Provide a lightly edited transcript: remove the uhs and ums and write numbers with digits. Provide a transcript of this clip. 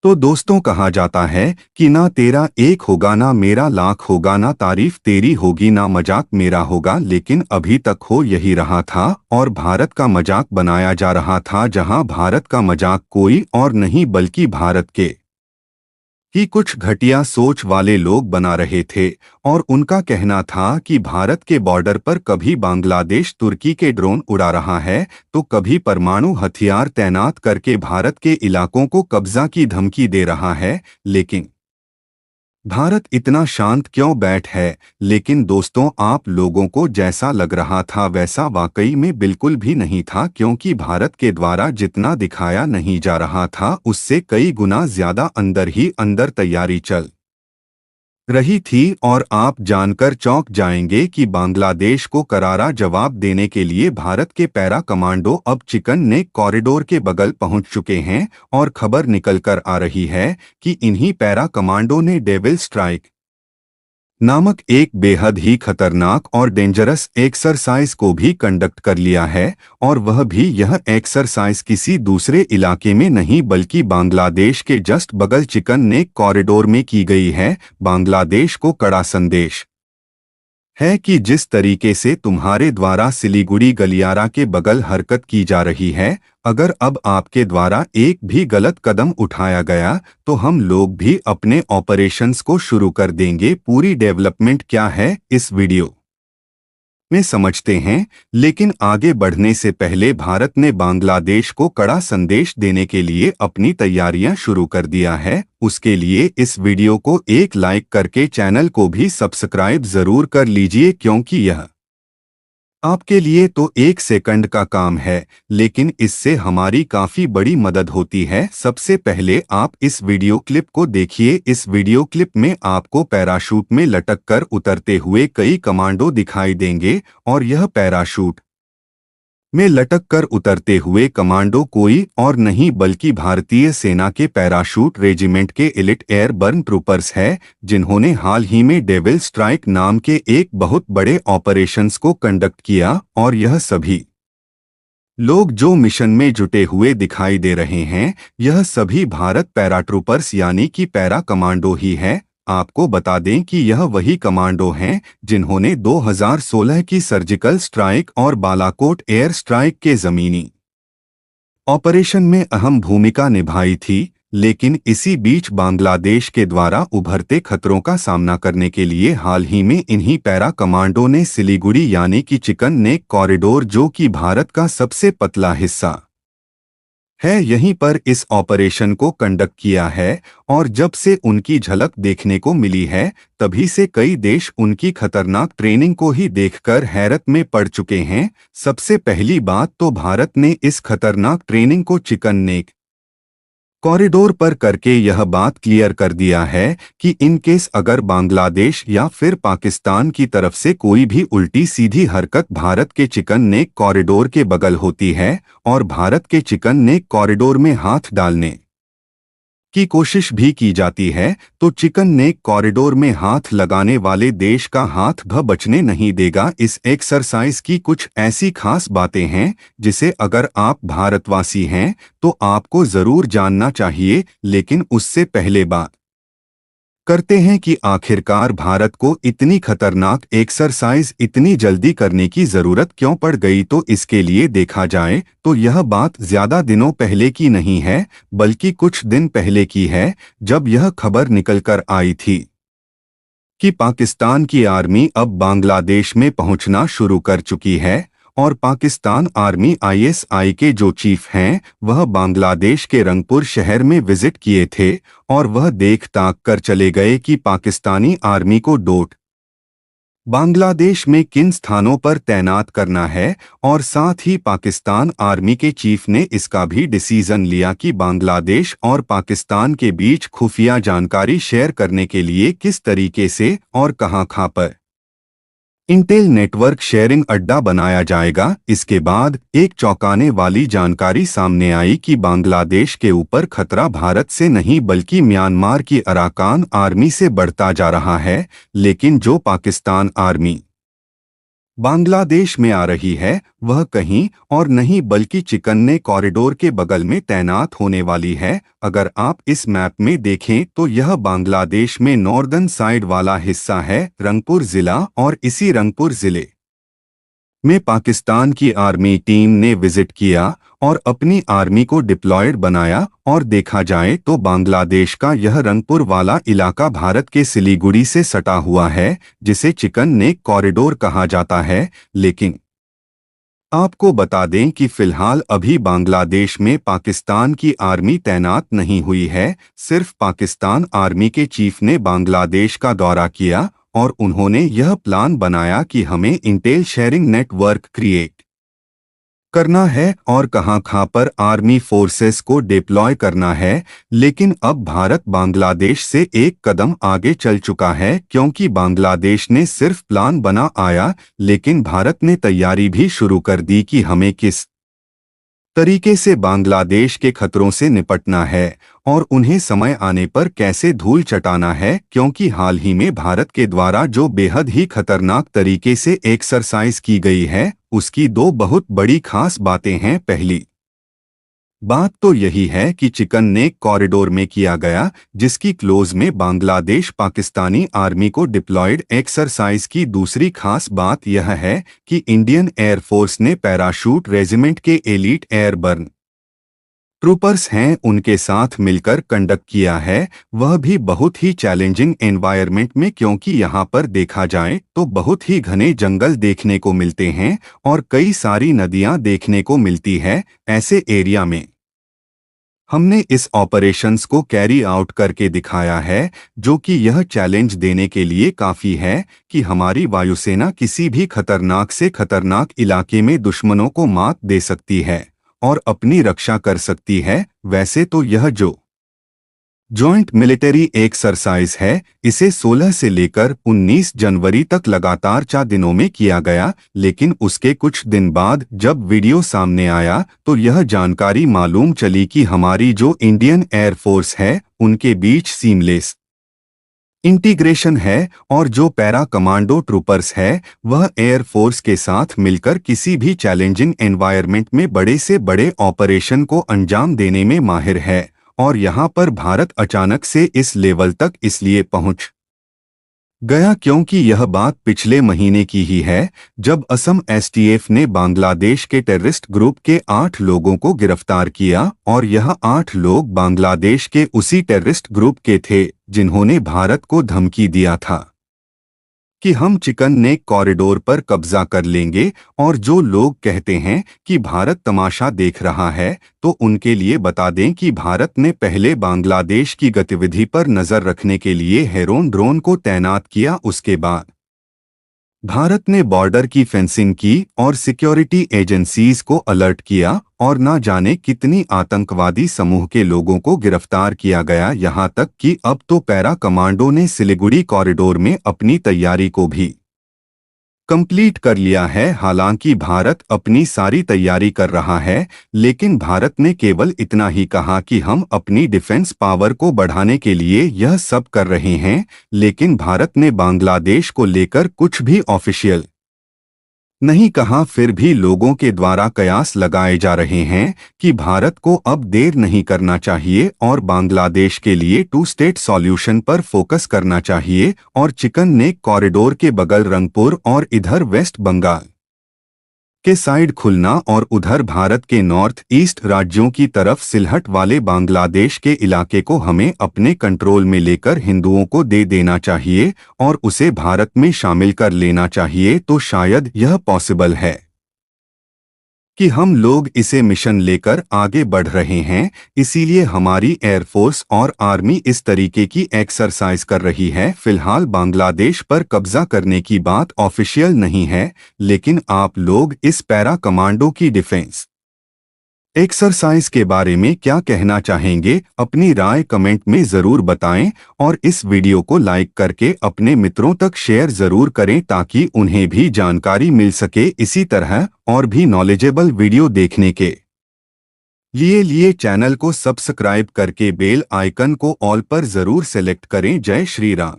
तो दोस्तों, कहा जाता है कि ना तेरा एक होगा ना मेरा लाख होगा, ना तारीफ तेरी होगी ना मजाक मेरा होगा। लेकिन अभी तक हो यही रहा था और भारत का मजाक बनाया जा रहा था, जहां भारत का मजाक कोई और नहीं बल्कि भारत के ही कुछ घटिया सोच वाले लोग बना रहे थे। और उनका कहना था कि भारत के बॉर्डर पर कभी बांग्लादेश तुर्की के ड्रोन उड़ा रहा है, तो कभी परमाणु हथियार तैनात करके भारत के इलाकों को कब्जा की धमकी दे रहा है। लेकिन भारत इतना शांत क्यों बैठ है? लेकिन दोस्तों, आप लोगों को जैसा लग रहा था वैसा वाकई में बिल्कुल भी नहीं था, क्योंकि भारत के द्वारा जितना दिखाया नहीं जा रहा था उससे कई गुना ज्यादा अंदर ही अंदर तैयारी चल रही थी। और आप जानकर चौंक जाएंगे कि बांग्लादेश को करारा जवाब देने के लिए भारत के पैरा कमांडो अब चिकन नेक कॉरिडोर के बगल पहुंच चुके हैं। और खबर निकलकर आ रही है कि इन्हीं पैरा कमांडो ने डेविल स्ट्राइक नामक एक बेहद ही खतरनाक और डेंजरस एक्सरसाइज को भी कंडक्ट कर लिया है। और वह भी यह एक्सरसाइज किसी दूसरे इलाके में नहीं बल्कि बांग्लादेश के जस्ट बगल चिकन नेक कॉरिडोर में की गई है। बांग्लादेश को कड़ा संदेश है कि जिस तरीके से तुम्हारे द्वारा सिलीगुड़ी गलियारा के बगल हरकत की जा रही है, अगर अब आपके द्वारा एक भी गलत कदम उठाया गया तो हम लोग भी अपने ऑपरेशंस को शुरू कर देंगे। पूरी डेवलपमेंट क्या है इस वीडियो में समझते हैं, लेकिन आगे बढ़ने से पहले भारत ने बांग्लादेश को कड़ा संदेश देने के लिए अपनी तैयारियां शुरू कर दिया है। उसके लिए इस वीडियो को एक लाइक करके चैनल को भी सब्सक्राइब जरूर कर लीजिए, क्योंकि यह आपके लिए तो एक सेकंड का काम है, लेकिन इससे हमारी काफी बड़ी मदद होती है। सबसे पहले आप इस वीडियो क्लिप को देखिए। इस वीडियो क्लिप में आपको पैराशूट में लटक कर उतरते हुए कई कमांडो दिखाई देंगे। और यह पैराशूट में लटक कर उतरते हुए कमांडो कोई और नहीं बल्कि भारतीय सेना के पैराशूट रेजिमेंट के एलिट एयरबर्न ट्रूपर्स है, जिन्होंने हाल ही में डेविल स्ट्राइक नाम के एक बहुत बड़े ऑपरेशंस को कंडक्ट किया। और यह सभी लोग जो मिशन में जुटे हुए दिखाई दे रहे हैं, यह सभी भारत पैराट्रूपर्स यानी कि पैरा कमांडो ही है। आपको बता दें कि यह वही कमांडो हैं जिन्होंने 2016 की सर्जिकल स्ट्राइक और बालाकोट एयर स्ट्राइक के जमीनी ऑपरेशन में अहम भूमिका निभाई थी। लेकिन इसी बीच बांग्लादेश के द्वारा उभरते खतरों का सामना करने के लिए हाल ही में इन्हीं पैरा कमांडो ने सिलीगुड़ी यानी कि चिकन नेक कॉरिडोर, जो कि भारत का सबसे पतला हिस्सा है, यहीं पर इस ऑपरेशन को कंडक्ट किया है। और जब से उनकी झलक देखने को मिली है, तभी से कई देश उनकी खतरनाक ट्रेनिंग को ही देखकर हैरत में पड़ चुके हैं। सबसे पहली बात तो भारत ने इस खतरनाक ट्रेनिंग को चिकन नेक कॉरिडोर पर करके यह बात क्लियर कर दिया है कि इन केस अगर बांग्लादेश या फिर पाकिस्तान की तरफ से कोई भी उल्टी सीधी हरकत भारत के चिकन नेक कॉरिडोर के बगल होती है और भारत के चिकन नेक कॉरिडोर में हाथ डालने की कोशिश भी की जाती है, तो चिकन नेक कॉरिडोर में हाथ लगाने वाले देश का हाथ भी बचने नहीं देगा। इस एक्सरसाइज की कुछ ऐसी खास बातें हैं जिसे अगर आप भारतवासी हैं तो आपको जरूर जानना चाहिए। लेकिन उससे पहले बात करते हैं कि आखिरकार भारत को इतनी खतरनाक एक्सरसाइज इतनी जल्दी करने की जरूरत क्यों पड़ गई। तो इसके लिए देखा जाए तो यह बात ज्यादा दिनों पहले की नहीं है, बल्कि कुछ दिन पहले की है, जब यह खबर निकलकर आई थी कि पाकिस्तान की आर्मी अब बांग्लादेश में पहुंचना शुरू कर चुकी है। और पाकिस्तान आर्मी आईएसआई के जो चीफ हैं, वह बांग्लादेश के रंगपुर शहर में विजिट किए थे और वह देख ताक कर चले गए कि पाकिस्तानी आर्मी को डोट बांग्लादेश में किन स्थानों पर तैनात करना है। और साथ ही पाकिस्तान आर्मी के चीफ ने इसका भी डिसीजन लिया कि बांग्लादेश और पाकिस्तान के बीच खुफिया जानकारी शेयर करने के लिए किस तरीके से और कहां पर इंटेल नेटवर्क शेयरिंग अड्डा बनाया जाएगा। इसके बाद एक चौंकाने वाली जानकारी सामने आई कि बांग्लादेश के ऊपर खतरा भारत से नहीं बल्कि म्यांमार की अराकान आर्मी से बढ़ता जा रहा है। लेकिन जो पाकिस्तान आर्मी बांग्लादेश में आ रही है, वह कहीं और नहीं बल्कि चिकन्ने कॉरिडोर के बगल में तैनात होने वाली है। अगर आप इस मैप में देखें तो यह बांग्लादेश में नॉर्दर्न साइड वाला हिस्सा है, रंगपुर जिला, और इसी रंगपुर जिले में पाकिस्तान की आर्मी टीम ने विजिट किया और अपनी आर्मी को डिप्लॉयड बनाया। और देखा जाए तो बांग्लादेश का यह रंगपुर वाला इलाका भारत के सिलीगुड़ी से सटा हुआ है, जिसे चिकन नेक कॉरिडोर कहा जाता है। लेकिन आपको बता दें कि फिलहाल अभी बांग्लादेश में पाकिस्तान की आर्मी तैनात नहीं हुई है। सिर्फ पाकिस्तान आर्मी के चीफ ने बांग्लादेश का दौरा किया और उन्होंने यह प्लान बनाया कि हमें इंटेल शेयरिंग नेटवर्क क्रिएट करना है और कहां पर आर्मी फोर्सेस को डिप्लॉय करना है। लेकिन अब भारत बांग्लादेश से एक कदम आगे चल चुका है, क्योंकि बांग्लादेश ने सिर्फ प्लान बना आया, लेकिन भारत ने तैयारी भी शुरू कर दी कि हमें किस तरीके से बांग्लादेश के खतरों से निपटना है और उन्हें समय आने पर कैसे धूल चटाना है। क्योंकि हाल ही में भारत के द्वारा जो बेहद ही खतरनाक तरीके से एक्सरसाइज की गई है, उसकी दो बहुत बड़ी खास बातें हैं। पहली बात तो यही है कि चिकन नेक कॉरिडोर में किया गया, जिसकी क्लोज में बांग्लादेश पाकिस्तानी आर्मी को डिप्लॉयड एक्सरसाइज की दूसरी खास बात यह है कि इंडियन एयरफोर्स ने पैराशूट रेजिमेंट के एलीट एयरबर्न ट्रूपर्स हैं उनके साथ मिलकर कंडक्ट किया है, वह भी बहुत ही चैलेंजिंग एनवायरनमेंट में। क्योंकि यहाँ पर देखा जाए तो बहुत ही घने जंगल देखने को मिलते हैं और कई सारी नदियाँ देखने को मिलती है। ऐसे एरिया में हमने इस ऑपरेशंस को कैरी आउट करके दिखाया है, जो कि यह चैलेंज देने के लिए काफ़ी है कि हमारी वायुसेना किसी भी खतरनाक से खतरनाक इलाके में दुश्मनों को मात दे सकती है और अपनी रक्षा कर सकती है। वैसे तो यह जो जॉइंट मिलिट्री एक्सरसाइज है, इसे 16 से लेकर 19 जनवरी तक लगातार 4 दिनों में किया गया। लेकिन उसके कुछ दिन बाद जब वीडियो सामने आया तो यह जानकारी मालूम चली कि हमारी जो इंडियन एयरफोर्स है, उनके बीच सीमलेस इंटीग्रेशन है और जो पैरा कमांडो ट्रूपर्स है, वह एयरफोर्स के साथ मिलकर किसी भी चैलेंजिंग एनवायरनमेंट में बड़े से बड़े ऑपरेशन को अंजाम देने में माहिर है। और यहाँ पर भारत अचानक से इस लेवल तक इसलिए पहुंच गया क्योंकि यह बात पिछले महीने की ही है, जब असम एसटीएफ ने बांग्लादेश के टेररिस्ट ग्रुप के 8 लोगों को गिरफ्तार किया और यह 8 लोग बांग्लादेश के उसी टेररिस्ट ग्रुप के थे जिन्होंने भारत को धमकी दिया था कि हम चिकन नेक कॉरिडोर पर कब्जा कर लेंगे। और जो लोग कहते हैं कि भारत तमाशा देख रहा है, तो उनके लिए बता दें कि भारत ने पहले बांग्लादेश की गतिविधि पर नजर रखने के लिए हेरोन ड्रोन को तैनात किया। उसके बाद भारत ने बॉर्डर की फेंसिंग की और सिक्योरिटी एजेंसीज को अलर्ट किया और ना जाने कितनी आतंकवादी समूह के लोगों को गिरफ्तार किया गया। यहाँ तक कि अब तो पैरा कमांडो ने सिलीगुड़ी कॉरिडोर में अपनी तैयारी को भी कंप्लीट कर लिया है। हालांकि भारत अपनी सारी तैयारी कर रहा है, लेकिन भारत ने केवल इतना ही कहा कि हम अपनी डिफेंस पावर को बढ़ाने के लिए यह सब कर रहे हैं। लेकिन भारत ने बांग्लादेश को लेकर कुछ भी ऑफिशियल नहीं कहा। फिर भी लोगों के द्वारा कयास लगाए जा रहे हैं कि भारत को अब देर नहीं करना चाहिए और बांग्लादेश के लिए 2 स्टेट सॉल्यूशन पर फोकस करना चाहिए और चिकन नेक कॉरिडोर के बगल रंगपुर और इधर वेस्ट बंगाल के साइड खुलना और उधर भारत के नॉर्थ ईस्ट राज्यों की तरफ सिलहट वाले बांग्लादेश के इलाके को हमें अपने कंट्रोल में लेकर हिंदुओं को दे देना चाहिए और उसे भारत में शामिल कर लेना चाहिए। तो शायद यह पॉसिबल है कि हम लोग इसे मिशन लेकर आगे बढ़ रहे हैं। इसीलिए हमारी एयरफोर्स और आर्मी इस तरीके की एक्सरसाइज कर रही है। फिलहाल बांग्लादेश पर कब्जा करने की बात ऑफिशियल नहीं है, लेकिन आप लोग इस पैरा कमांडो की डिफेंस एक्सरसाइज के बारे में क्या कहना चाहेंगे? अपनी राय कमेंट में ज़रूर बताएं और इस वीडियो को लाइक करके अपने मित्रों तक शेयर ज़रूर करें ताकि उन्हें भी जानकारी मिल सके। इसी तरह और भी नॉलेजेबल वीडियो देखने के लिए चैनल को सब्सक्राइब करके बेल आइकन को ऑल पर ज़रूर सेलेक्ट करें। जय श्री राम।